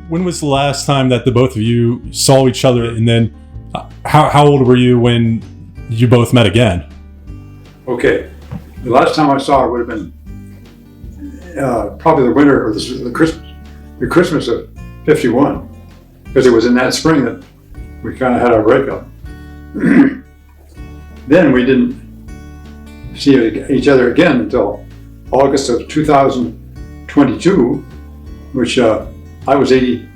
when was the last time that the both of you saw each other? And then how old were you when you both met again? Okay. The last time I saw her would have been probably the winter or the Christmas of '51, because it was in that spring that we kind of had our breakup. Then we didn't see each other again until August of 2022, which I was 88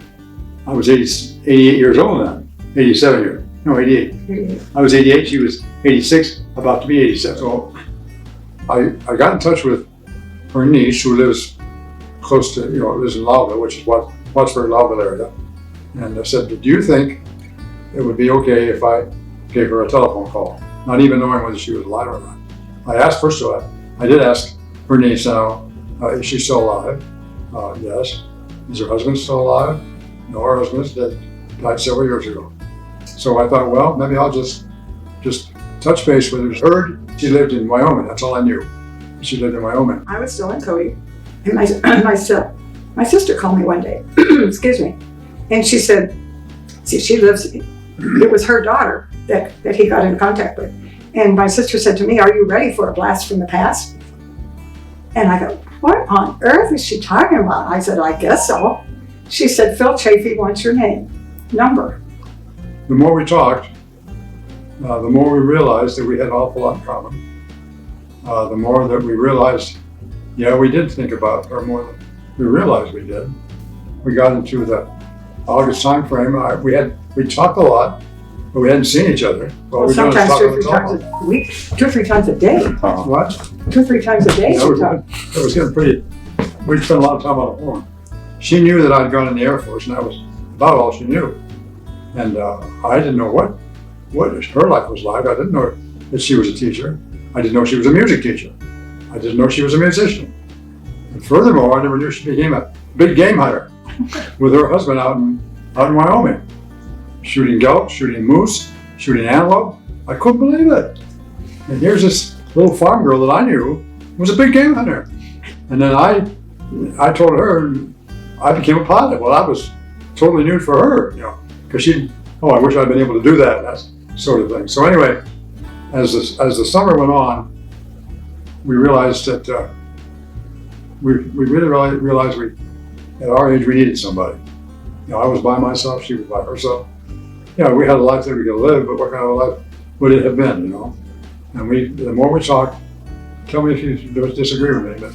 years old then, 88. I was 88, she was 86, about to be 87. So I got in touch with her niece, who lives close to, lives in Lowville, which is Wattsburg, Lowville area. And I said, do you think it would be okay if I gave her a telephone call? Not even knowing whether she was alive or not. I asked, first of all, I did ask her niece now, is she still alive? Yes. Is her husband still alive? No, her husband's dead, died several years ago. So I thought, well, maybe I'll just touch base with her. Heard she lived in Wyoming, that's all I knew. She lived in Wyoming. I was still in Cody, and my sister called me one day, excuse me, and she said, see, she lives, it was her daughter that he got in contact with. And my sister said to me, are you ready for a blast from the past? And I go, what on earth is she talking about? I said, I guess so. She said, Phil Chafee wants your number. The more we talked, the more we realized that we had an awful lot in common. The more that we realized, we did think about her more than we realized we did. We got into the August time frame. We talked a lot, but we hadn't seen each other. Well, sometimes 2 or 3 times a week, 2 or 3 times a day. What? 2 or 3 times a day. It was getting pretty, we'd spent a lot of time on the phone. She knew that I'd gone in the Air Force, and that was about all she knew. And I didn't know what her life was like. I didn't know that she was a teacher. I didn't know she was a music teacher. I didn't know she was a musician. And furthermore, I never knew she became a big game hunter with her husband out in Wyoming, shooting gelk, shooting moose, shooting antelope. I couldn't believe it. And here's this little farm girl that I knew was a big game hunter. And then I told her I became a pilot. Well, that was totally new for her, because I wish I'd been able to do that sort of thing. So anyway, as the summer went on, we realized that we really realized at our age we needed somebody. I was by myself, she was by herself. We had a life that we could live, but what kind of a life would it have been, And the more we talked, tell me if you disagree with me, but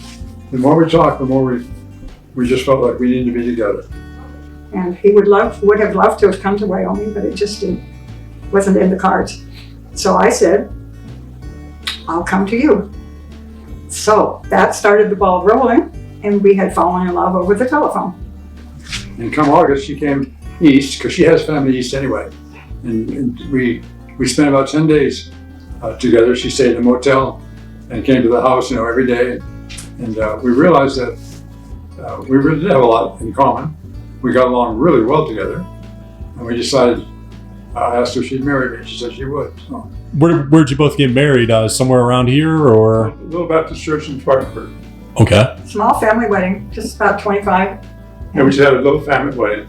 the more we talked, the more we just felt like we needed to be together. And he would have loved to have come to Wyoming, but it just wasn't in the cards. So I said, I'll come to you. So that started the ball rolling, and we had fallen in love over the telephone. And come August, she came east, because she has family east anyway. And we spent about 10 days together. She stayed in a motel and came to the house, every day. And we realized that we really did have a lot in common. We got along really well together. And we decided, I asked her if she'd marry me, and she said she would. So. Where'd you both get married? Somewhere around here, or? A little Baptist church in Spartanburg. Okay. Small family wedding, just about 25. Yeah, we just had a little family wedding,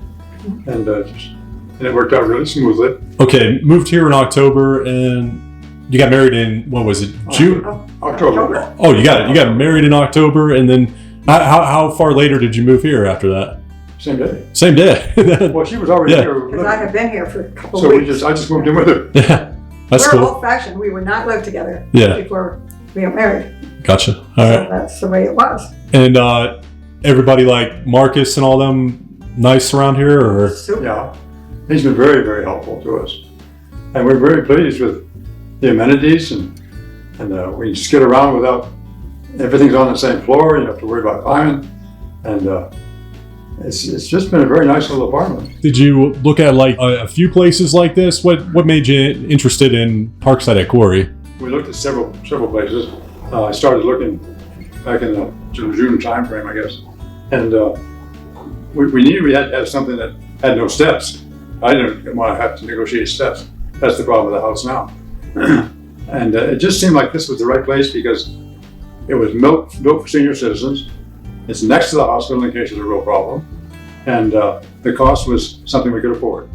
and it worked out really smoothly. Okay, moved here in October, and you got married in, what was it, June? October. Oh, you got married in October, and then how far later did you move here after that? Same day. Same day. Well, she was already here. Because I had been here for a couple of weeks. So I just moved in with her. Yeah, that's We're cool. old-fashioned. We would not live together before we got married. Gotcha. All right. So that's the way it was. And everybody like Marcus and all them nice around here, or? Super. Yeah, he's been very, very helpful to us, and we're very pleased with the amenities, and we just get around without everything's on the same floor. You don't have to worry about climbing, and it's just been a very nice little apartment. Did you look at like a few places like this? What made you interested in Parkside at Corry? We looked at several places. I started looking back in the June time frame, I guess, and we knew we had to have something that had no steps. I didn't want to have to negotiate steps. That's the problem with the house now. And it just seemed like this was the right place because it was built for senior citizens. It's next to the hospital in case there's a real problem. And the cost was something we could afford.